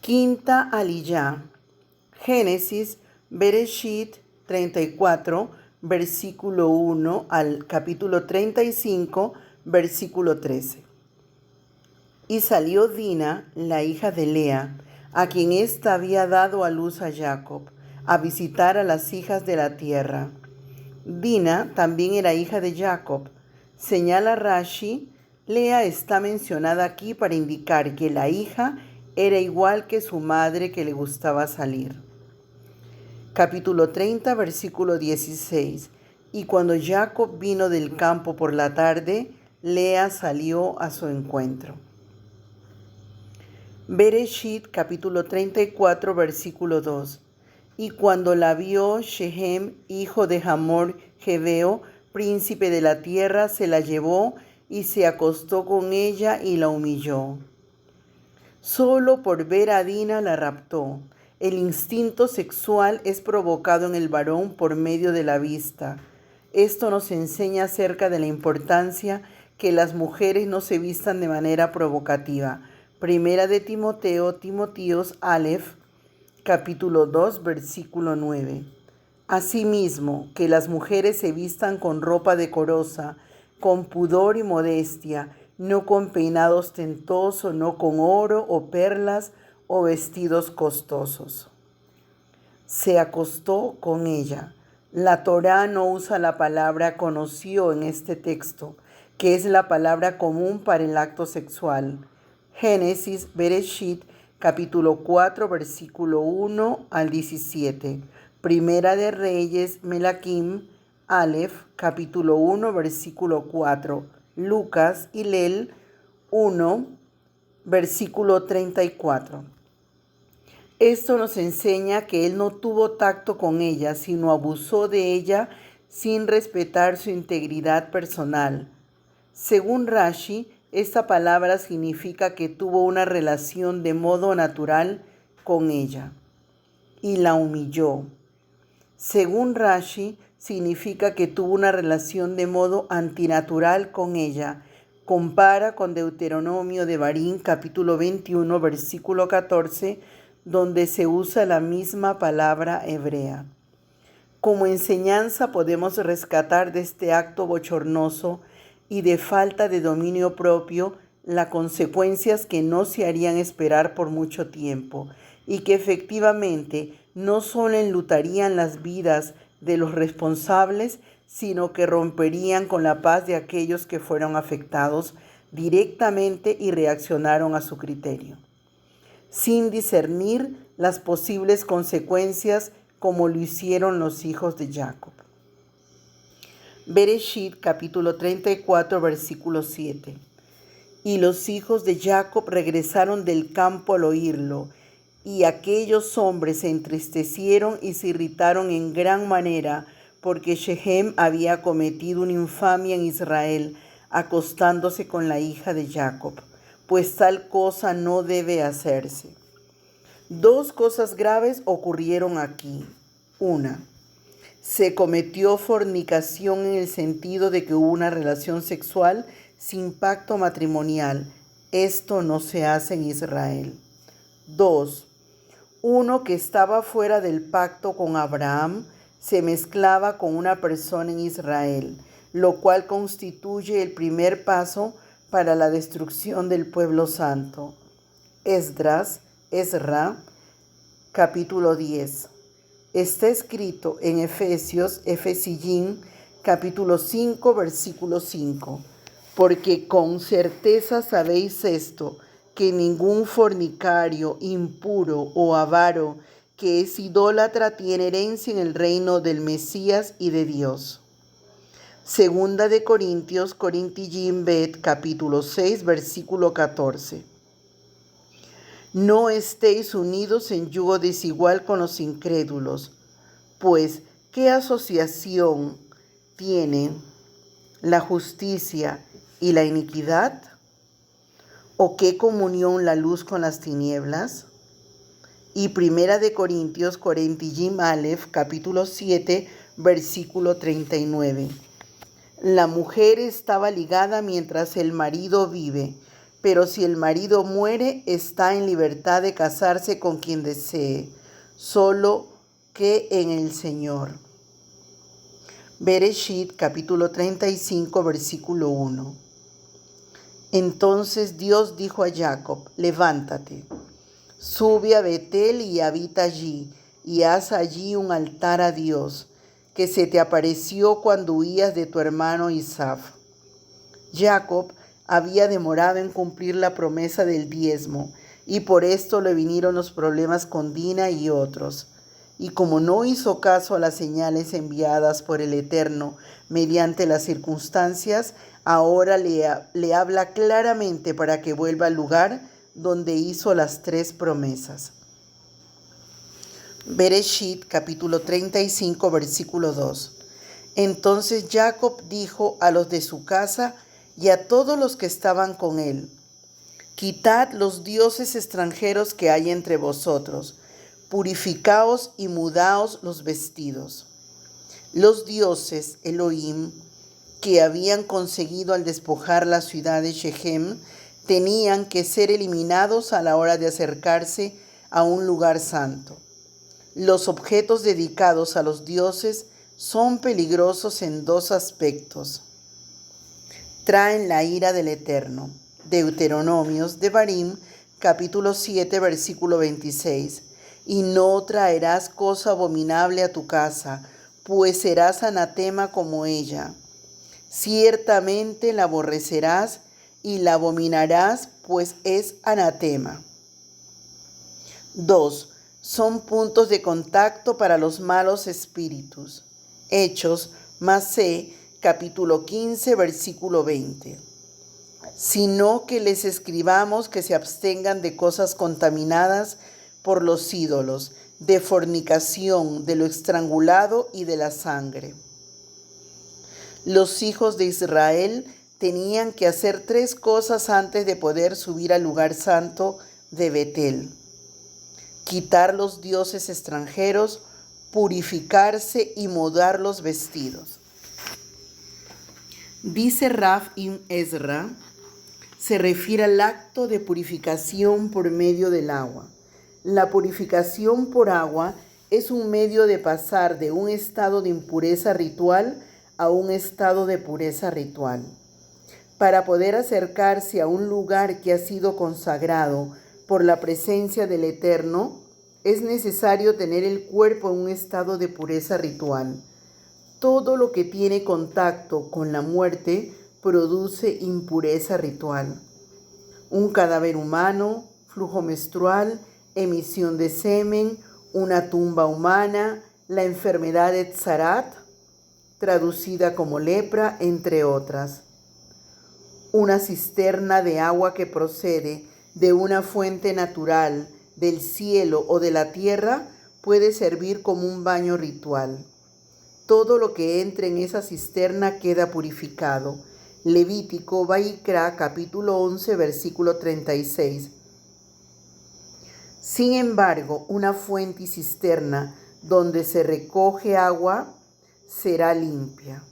Quinta aliyá. Génesis, Bereshit 34, versículo 1 al capítulo 35, versículo 13. Y salió Dina, la hija de Lea, a quien ésta había dado a luz a Jacob, a visitar a las hijas de la tierra. Dina también era hija de Jacob. Señala Rashi, Lea está mencionada aquí para indicar que la hija era igual que su madre, que le gustaba salir. Capítulo 30, versículo 16. Y cuando Jacob vino del campo por la tarde, Lea salió a su encuentro. Bereshit, capítulo 34, versículo 2. Y cuando la vio Shehem, hijo de Hamor Jebeo, príncipe de la tierra, se la llevó y se acostó con ella y la humilló. Solo por ver a Dina la raptó. El instinto sexual es provocado en el varón por medio de la vista. Esto nos enseña acerca de la importancia que las mujeres no se vistan de manera provocativa. Primera de Timoteos Aleph, capítulo 2, versículo 9. Asimismo, que las mujeres se vistan con ropa decorosa, con pudor y modestia, no con peinado ostentoso, no con oro o perlas o vestidos costosos. Se acostó con ella. La Torá no usa la palabra conoció en este texto, que es la palabra común para el acto sexual. Génesis, Bereshit, capítulo 4, versículo 1 al 17. Primera de Reyes, Melaquim, Aleph, capítulo 1, versículo 4. Lucas, Hilel 1, versículo 34. Esto nos enseña que él no tuvo tacto con ella, sino abusó de ella sin respetar su integridad personal. Según Rashi, esta palabra significa que tuvo una relación de modo natural con ella y la humilló. Según Rashi, significa que tuvo una relación de modo antinatural con ella. Compara con Deuteronomio de Barín, capítulo 21, versículo 14, donde se usa la misma palabra hebrea. Como enseñanza podemos rescatar de este acto bochornoso y de falta de dominio propio las consecuencias que no se harían esperar por mucho tiempo y que efectivamente no solo enlutarían las vidas de los responsables, sino que romperían con la paz de aquellos que fueron afectados directamente y reaccionaron a su criterio, sin discernir las posibles consecuencias como lo hicieron los hijos de Jacob. Bereshit, capítulo 34, versículo 7. Y los hijos de Jacob regresaron del campo al oírlo, y aquellos hombres se entristecieron y se irritaron en gran manera, porque Shehem había cometido una infamia en Israel, acostándose con la hija de Jacob, pues tal cosa no debe hacerse. Dos cosas graves ocurrieron aquí. Una, se cometió fornicación en el sentido de que hubo una relación sexual sin pacto matrimonial. Esto no se hace en Israel. 2. Uno que estaba fuera del pacto con Abraham se mezclaba con una persona en Israel, lo cual constituye el primer paso para la destrucción del pueblo santo. Ezra, capítulo 10. Está escrito en Efesiyim, capítulo 5, versículo 5. Porque con certeza sabéis esto, que ningún fornicario, impuro o avaro que es idólatra tiene herencia en el reino del Mesías y de Dios. Segunda de Corintiyim Bet, capítulo 6, versículo 14. No estéis unidos en yugo desigual con los incrédulos, pues ¿qué asociación tienen la justicia y la iniquidad? ¿O qué comunión la luz con las tinieblas? Y Primera de Corintiyim Aleph, capítulo 7, versículo 39. La mujer estaba ligada mientras el marido vive, pero si el marido muere, está en libertad de casarse con quien desee, solo que en el Señor. Bereshit, capítulo 35, versículo 1. Entonces Dios dijo a Jacob: levántate, sube a Betel y habita allí, y haz allí un altar a Dios, que se te apareció cuando huías de tu hermano Isaf. Jacob había demorado en cumplir la promesa del diezmo, y por esto le vinieron los problemas con Dina y otros. Y como no hizo caso a las señales enviadas por el Eterno mediante las circunstancias, ahora le habla claramente para que vuelva al lugar donde hizo las 3 promesas. Bereshit, capítulo 35, versículo 2. Entonces Jacob dijo a los de su casa y a todos los que estaban con él: quitad los dioses extranjeros que hay entre vosotros, purificaos y mudaos los vestidos. Los dioses Elohim que habían conseguido al despojar la ciudad de Shechem tenían que ser eliminados a la hora de acercarse a un lugar santo. Los objetos dedicados a los dioses son peligrosos en 2 aspectos. Traen la ira del Eterno. Deuteronomios de Barim, capítulo 7, versículo 26. Y no traerás cosa abominable a tu casa, pues serás anatema como ella. Ciertamente la aborrecerás y la abominarás, pues es anatema. 2. Son puntos de contacto para los malos espíritus. Hechos, Masé, capítulo 15, versículo 20. Sino que les escribamos que se abstengan de cosas contaminadas por los ídolos, de fornicación, de lo estrangulado y de la sangre. Los hijos de Israel tenían que hacer 3 cosas antes de poder subir al lugar santo de Betel: quitar los dioses extranjeros, purificarse y mudar los vestidos. Dice Raf Ibn Ezra, se refiere al acto de purificación por medio del agua. La purificación por agua es un medio de pasar de un estado de impureza ritual a un estado de pureza ritual. Para poder acercarse a un lugar que ha sido consagrado por la presencia del Eterno, es necesario tener el cuerpo en un estado de pureza ritual. Todo lo que tiene contacto con la muerte produce impureza ritual. Un cadáver humano, flujo menstrual, emisión de semen, una tumba humana, la enfermedad de Tzarat, traducida como lepra, entre otras. Una cisterna de agua que procede de una fuente natural, del cielo o de la tierra, puede servir como un baño ritual. Todo lo que entre en esa cisterna queda purificado. Levítico, Vaikra, capítulo 11, versículo 36. Sin embargo, una fuente y cisterna donde se recoge agua será limpia.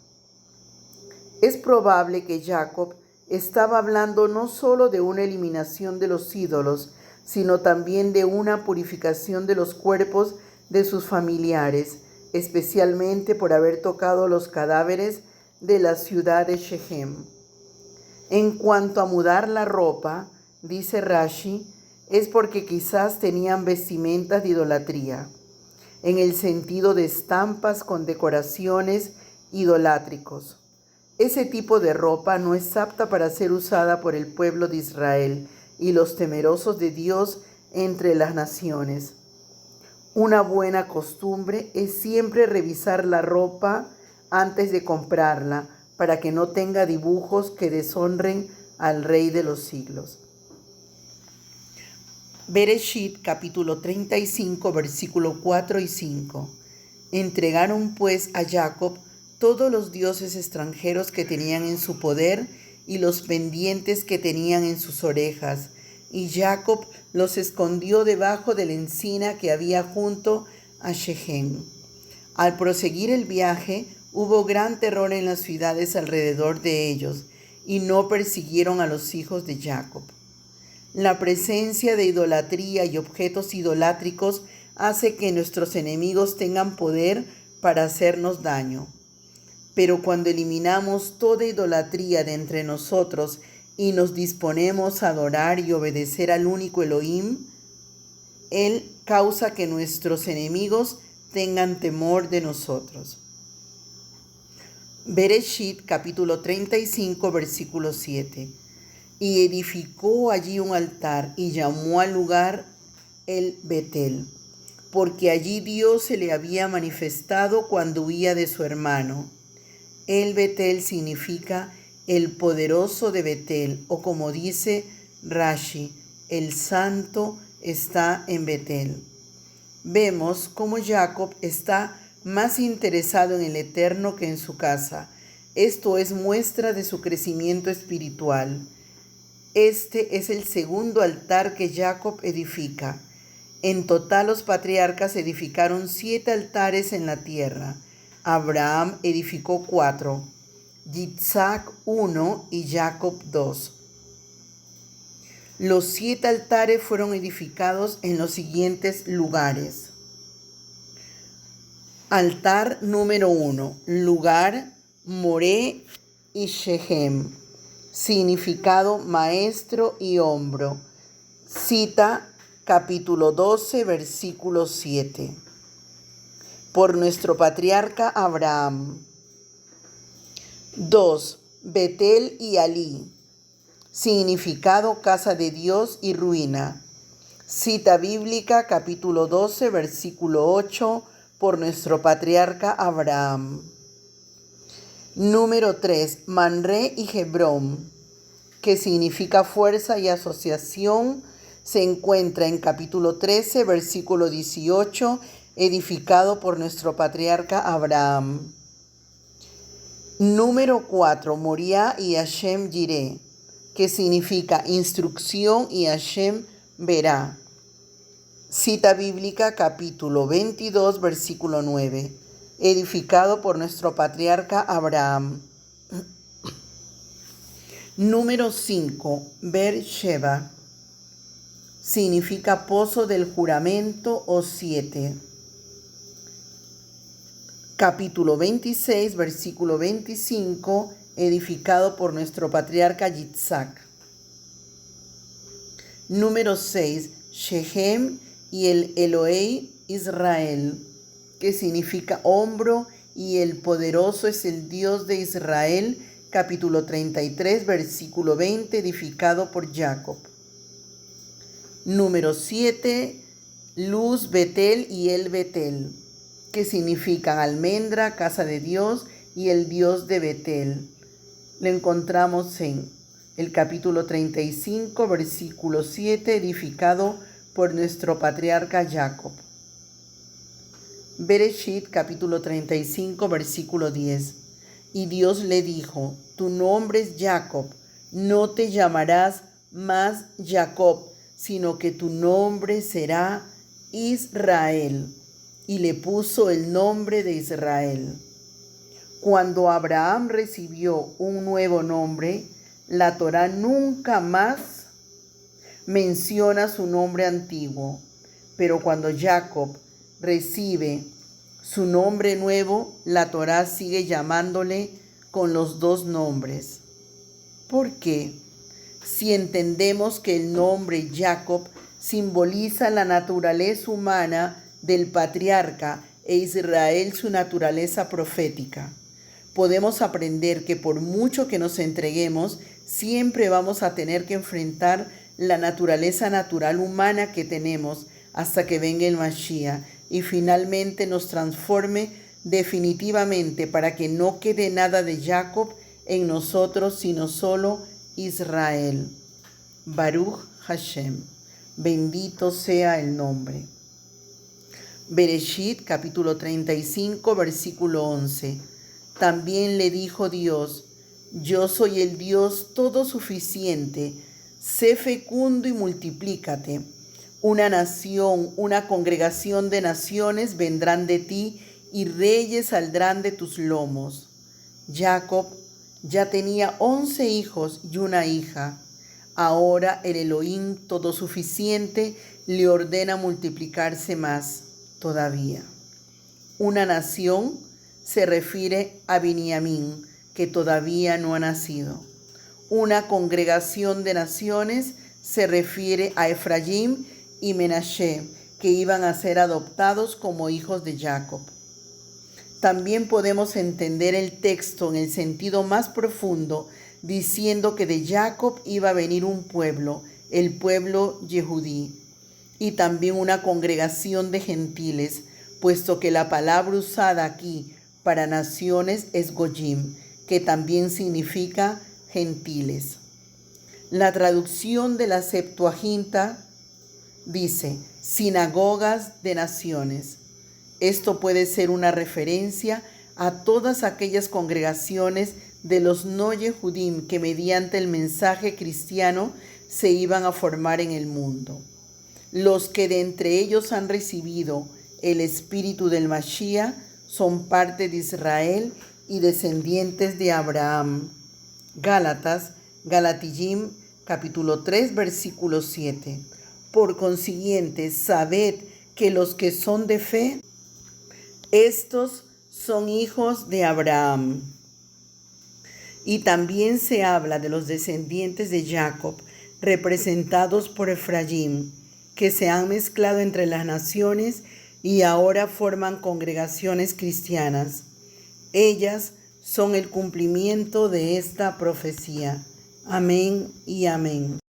Es probable que Jacob estaba hablando no solo de una eliminación de los ídolos, sino también de una purificación de los cuerpos de sus familiares, especialmente por haber tocado los cadáveres de la ciudad de Shechem. En cuanto a mudar la ropa, dice Rashi, es porque quizás tenían vestimentas de idolatría, en el sentido de estampas con decoraciones idolátricos. Ese tipo de ropa no es apta para ser usada por el pueblo de Israel y los temerosos de Dios entre las naciones. Una buena costumbre es siempre revisar la ropa antes de comprarla para que no tenga dibujos que deshonren al Rey de los siglos. Bereshit, capítulo 35, versículo 4 y 5. Entregaron pues a Jacob todos los dioses extranjeros que tenían en su poder y los pendientes que tenían en sus orejas, y Jacob los escondió debajo de la encina que había junto a Shechem. Al proseguir el viaje, hubo gran terror en las ciudades alrededor de ellos, y no persiguieron a los hijos de Jacob. La presencia de idolatría y objetos idolátricos hace que nuestros enemigos tengan poder para hacernos daño. Pero cuando eliminamos toda idolatría de entre nosotros y nos disponemos a adorar y obedecer al único Elohim, Él causa que nuestros enemigos tengan temor de nosotros. Bereshit, capítulo 35, versículo 7. Y edificó allí un altar y llamó al lugar el Betel, porque allí Dios se le había manifestado cuando huía de su hermano. El Betel significa el poderoso de Betel, o como dice Rashi, el santo está en Betel. Vemos cómo Jacob está más interesado en el Eterno que en su casa. Esto es muestra de su crecimiento espiritual. Este es el segundo altar que Jacob edifica. En total los patriarcas edificaron 7 altares en la tierra. Abraham edificó 4, Yitzhak 1 y Jacob 2. Los 7 altares fueron edificados en los siguientes lugares. Altar número 1, lugar Moré y Shechem. Significado maestro y hombro. Cita capítulo 12, versículo 7. Por nuestro patriarca Abraham. 2. Betel y Alí. Significado casa de Dios y ruina. Cita bíblica capítulo 12, versículo 8, por nuestro patriarca Abraham. Número 3. Manré y Hebrón, que significa fuerza y asociación, se encuentra en capítulo 13, versículo 18, edificado por nuestro patriarca Abraham. Número 4. Moriah y Hashem Yireh, que significa instrucción y Hashem verá. Cita bíblica capítulo 22, versículo 9, edificado por nuestro patriarca Abraham. Número 5. Beer-sheba, significa pozo del juramento o 7. Capítulo 26, versículo 25, edificado por nuestro patriarca Yitzhak. Número 6. Shechem y el Elohei Israel, que significa hombro, y el poderoso es el Dios de Israel. Capítulo 33, versículo 20, edificado por Jacob. Número 7. Luz, Betel y el Betel, que significan almendra, casa de Dios y el Dios de Betel. Lo encontramos en el capítulo 35, versículo 7, edificado por nuestro patriarca Jacob. Bereshit, capítulo 35, versículo 10. Y Dios le dijo: tu nombre es Jacob, no te llamarás más Jacob, sino que tu nombre será Israel. Y le puso el nombre de Israel. Cuando Abraham recibió un nuevo nombre, la Torá nunca más menciona su nombre antiguo, pero cuando Jacob recibe su nombre nuevo, la Torá sigue llamándole con los 2 nombres. ¿Por qué? Si entendemos que el nombre Jacob simboliza la naturaleza humana del patriarca e Israel su naturaleza profética, podemos aprender que por mucho que nos entreguemos, siempre vamos a tener que enfrentar la naturaleza natural humana que tenemos hasta que venga el Mashiach y finalmente nos transforme definitivamente para que no quede nada de Jacob en nosotros, sino solo Israel. Baruch Hashem. Bendito sea el nombre. Bereshit, capítulo 35, versículo 11. También le dijo Dios: yo soy el Dios todo suficiente, sé fecundo y multiplícate. Una nación, una congregación de naciones vendrán de ti y reyes saldrán de tus lomos. Jacob ya tenía 11 hijos y una hija. Ahora el Elohim Todosuficiente le ordena multiplicarse más todavía. Una nación se refiere a Biniamín, que todavía no ha nacido. Una congregación de naciones se refiere a Efraín y Menashe, que iban a ser adoptados como hijos de Jacob. También podemos entender el texto en el sentido más profundo, diciendo que de Jacob iba a venir un pueblo, el pueblo Yehudí, y también una congregación de gentiles, puesto que la palabra usada aquí para naciones es Goyim, que también significa gentiles. La traducción de la Septuaginta dice sinagogas de naciones. Esto puede ser una referencia a todas aquellas congregaciones de los no Yehudim que mediante el mensaje cristiano se iban a formar en el mundo. Los que de entre ellos han recibido el espíritu del Mashiach son parte de Israel y descendientes de Abraham. Galatillim, capítulo 3, versículo 7. Por consiguiente, sabed que los que son de fe, estos son hijos de Abraham. Y también se habla de los descendientes de Jacob, representados por Efraín, que se han mezclado entre las naciones y ahora forman congregaciones cristianas. Ellas son el cumplimiento de esta profecía. Amén y amén.